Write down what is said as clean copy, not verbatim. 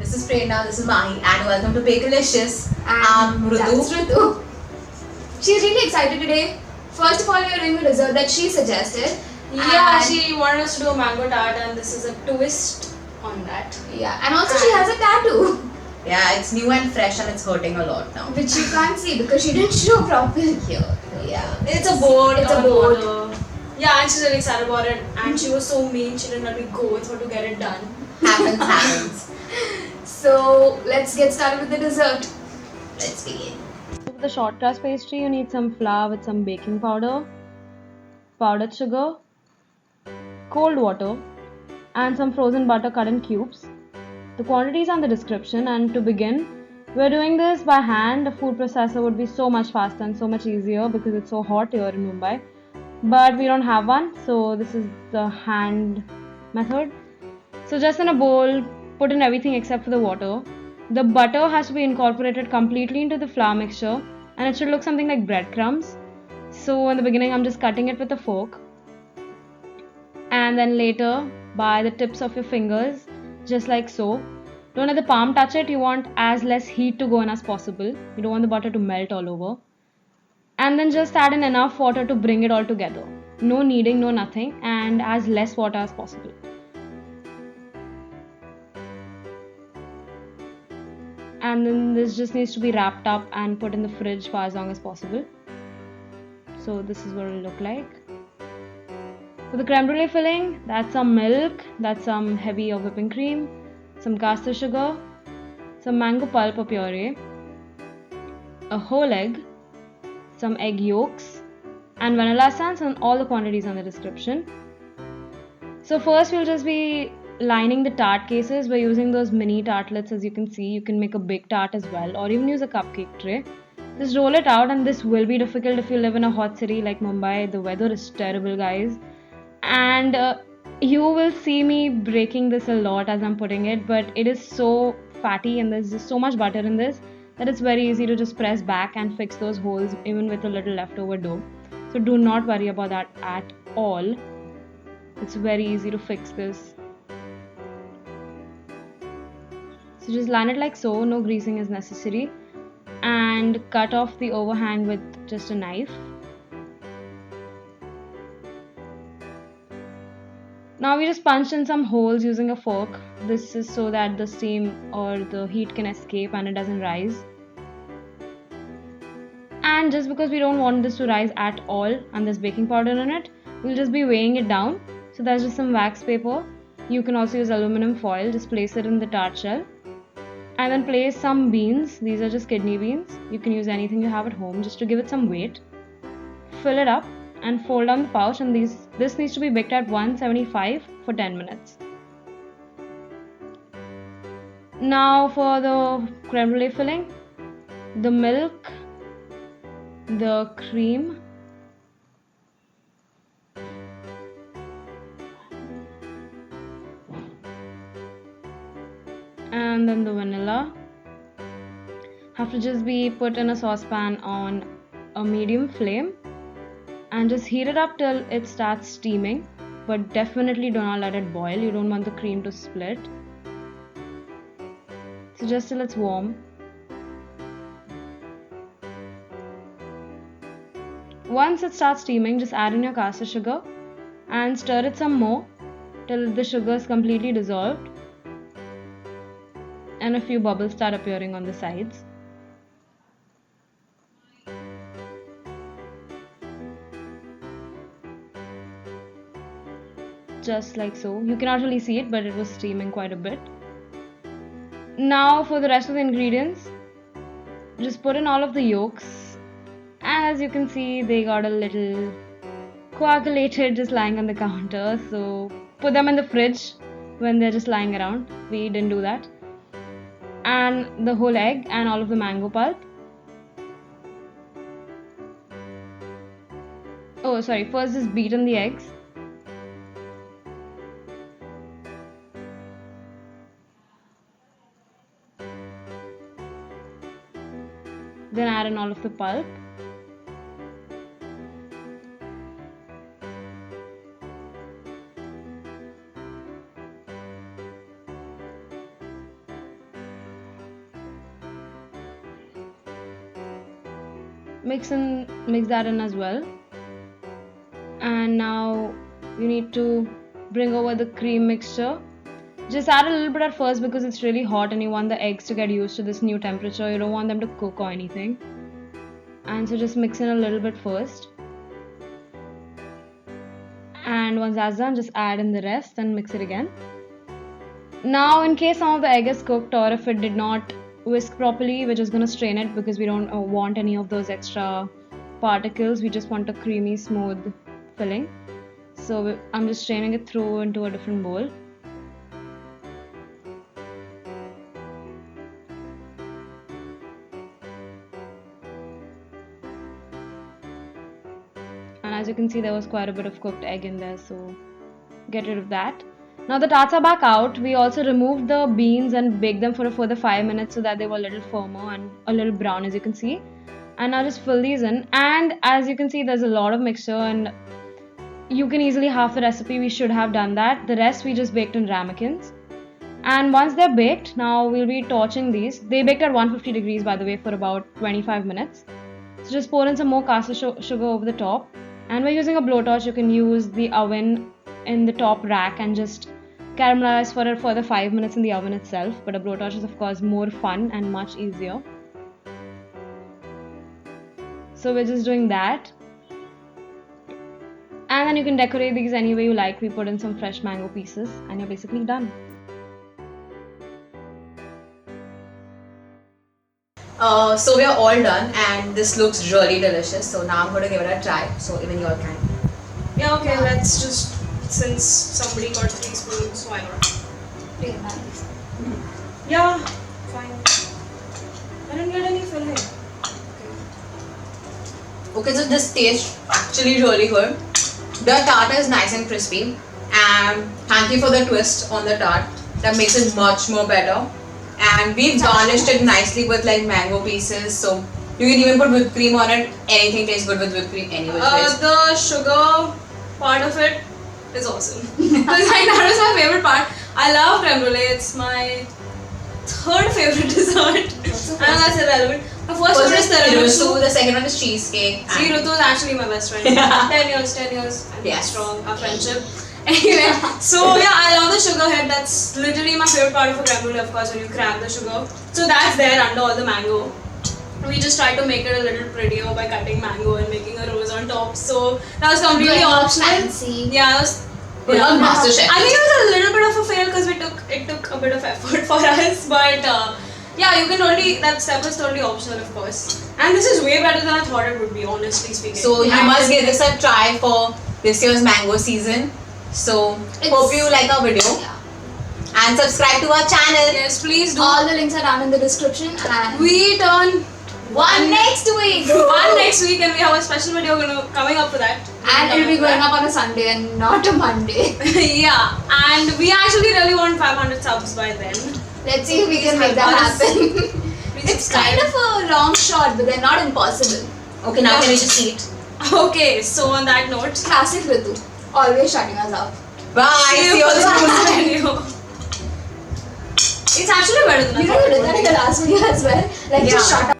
This is Prerna, this is Maahi, and welcome to Bakelicious. And I'm that's Rudu. Ritu. She's really excited today. First of all, we are doing a dessert that she suggested. Yeah, And- she wanted us to do a mango tart, and this is a twist on that. Yeah, and also she has a tattoo, Yeah, it's new and fresh and it's hurting a lot now. which you can't see because she didn't show properly here. Yeah. It's a boat. It's a on boat. water. Yeah, and she's really excited about it. And she was so mean, she didn't let me go with her to get it done. Happens. So let's get started with the dessert. Let's begin. For the short crust pastry, you need some flour with some baking powder, powdered sugar, cold water, and some frozen butter cut in cubes. The quantities are in the description, and to begin, we're doing this by hand. A food processor would be so much faster and so much easier because it's so hot here in Mumbai. But we don't have one, so this is the hand method. So just in a bowl, put in everything except for the water. The butter has to be incorporated completely into the flour mixture, and it should look something like breadcrumbs. So in the beginning, I'm just cutting it with a fork, and then later by the tips of your fingers, just like so. Don't let the palm touch it. You want as less heat to go in as possible. You don't want the butter to melt all over. And then just add in enough water to bring it all together. No kneading, no nothing, and as less water as possible. And then this just needs to be wrapped up and put in the fridge for as long as possible. So this is what it'll look like. For the creme brulee filling, that's some milk, that's some heavy or whipping cream, some castor sugar, some mango pulp or puree, a whole egg, some egg yolks, and vanilla essence, and all the quantities on the description. So first we'll just be lining the tart cases. We're using those mini tartlets, as you can see. You can make a big tart as well, or even use a cupcake tray. Just roll it out, and this will be difficult if you live in a hot city like Mumbai. The weather is terrible, guys, and you will see me breaking this a lot as I'm putting it, but it is so fatty and there's just so much butter in this that it's very easy to just press back and fix those holes even with a little leftover dough. So do not worry about that at all. It's very easy to fix this. So just line it like so, no greasing is necessary, and cut off the overhang with just a knife. Now we just punched in some holes using a fork. This is so that the steam or the heat can escape and it doesn't rise. And just because we don't want this to rise at all and there's baking powder in it, we'll just be weighing it down. So there's just some wax paper. You can also use aluminum foil. Just place it in the tart shell. And then place some beans. These are just kidney beans. You can use anything you have at home just to give it some weight. Fill it up and fold down the pouch, and this needs to be baked at 175 for 10 minutes. Now for the creme brulee filling, the milk, the cream, and then the vanilla have to just be put in a saucepan on a medium flame and just heat it up till it starts steaming, but definitely do not let it boil. You don't want the cream to split. So just till it's warm. Once it starts steaming, just add in your castor sugar and stir it some more till the sugar is completely dissolved and a few bubbles start appearing on the sides. Just like so. You cannot really see it, but it was steaming quite a bit. Now for the rest of the ingredients, just put in all of the yolks, and as you can see, they got a little coagulated just lying on the counter, so put them in the fridge when they're just lying around. We didn't do that. And the whole egg and all of the mango pulp. Oh sorry, first just beat in the eggs. Then add in all of the pulp. mix that in as well. And now you need to bring over the cream mixture. Just add a little bit at first because it's really hot and you want the eggs to get used to this new temperature. You don't want them to cook or anything. And so just mix in a little bit first. And once that's done, just add in the rest and mix it again. Now in case some of the egg is cooked or if it did not whisk properly, we're just going to strain it because we don't want any of those extra particles. We just want a creamy, smooth filling. So I'm just straining it through into a different bowl. And as you can see, there was quite a bit of cooked egg in there, so get rid of that. Now the tarts are back out. We also removed the beans and baked them for a further 5 minutes so that they were a little firmer and a little brown, as you can see. And now just fill these in, and as you can see, there's a lot of mixture and you can easily half the recipe. We should have done that. The rest we just baked in ramekins. And once they're baked, now we'll be torching these. They baked at 150 degrees, by the way, for about 25 minutes. So just pour in some more Castor sugar over the top. And we're using a blowtorch. You can use the oven in the top rack and just caramelize for a further 5 minutes in the oven itself. But a blowtorch is of course more fun and much easier. So we're just doing that. And then you can decorate these any way you like. We put in some fresh mango pieces and you're basically done. So we are all done and this looks really delicious. So now I'm going to give it a try. So even you all can. Yeah, okay, let's just, since somebody got 3 spoons, why not? Take it back. Yeah, fine. I didn't get any filling. Okay, so this tastes actually really good. The tart is nice and crispy. And thank you for the twist on the tart. That makes it much more better. And we've garnished it nicely with like mango pieces. So you can even put whipped cream on it. Anything tastes good with whipped cream anyway. The sugar part of it is awesome. Because like, that was my favorite part. I love creme brulee. It's my 3rd favorite dessert. I know that's irrelevant. The first one is tiramisu. The second one is cheesecake. See, Rutu is actually my best friend. 10 years. I'm Yes. strong, our friendship. Anyway, so yeah, I love the sugar head. That's literally my favorite part of a creme brulee, of course, when you crack the sugar. So that's there under all the mango. We just tried to make it a little prettier by cutting mango and making a rose on top. So that was completely optional. Fancy. Yeah, that was. We're on MasterChef. I think it was a little bit of a fail because it took a bit of effort for us, but yeah, you can totally, that step is totally optional, of course. And this is way better than I thought it would be, honestly speaking. So you must give this a try for this year's mango season. So hope you like our video. Yeah. And subscribe to our channel. Yes, please do. All the links are down in the description and We turn one next week. one next week and we have a special video coming up for that. And it'll be going up on a Sunday and not a Monday. Yeah, and we actually really want 500 subs by then. Let's see if we can make that happen. It's kind of a long shot, but they're not impossible. Okay, now can we just eat? Okay, so on that note, Classic Ritu, always shutting us up. Bye. See you all soon. video. It's actually better than I You thought know, it you did would that in be. the last video as well. Like, just Yeah. shut up.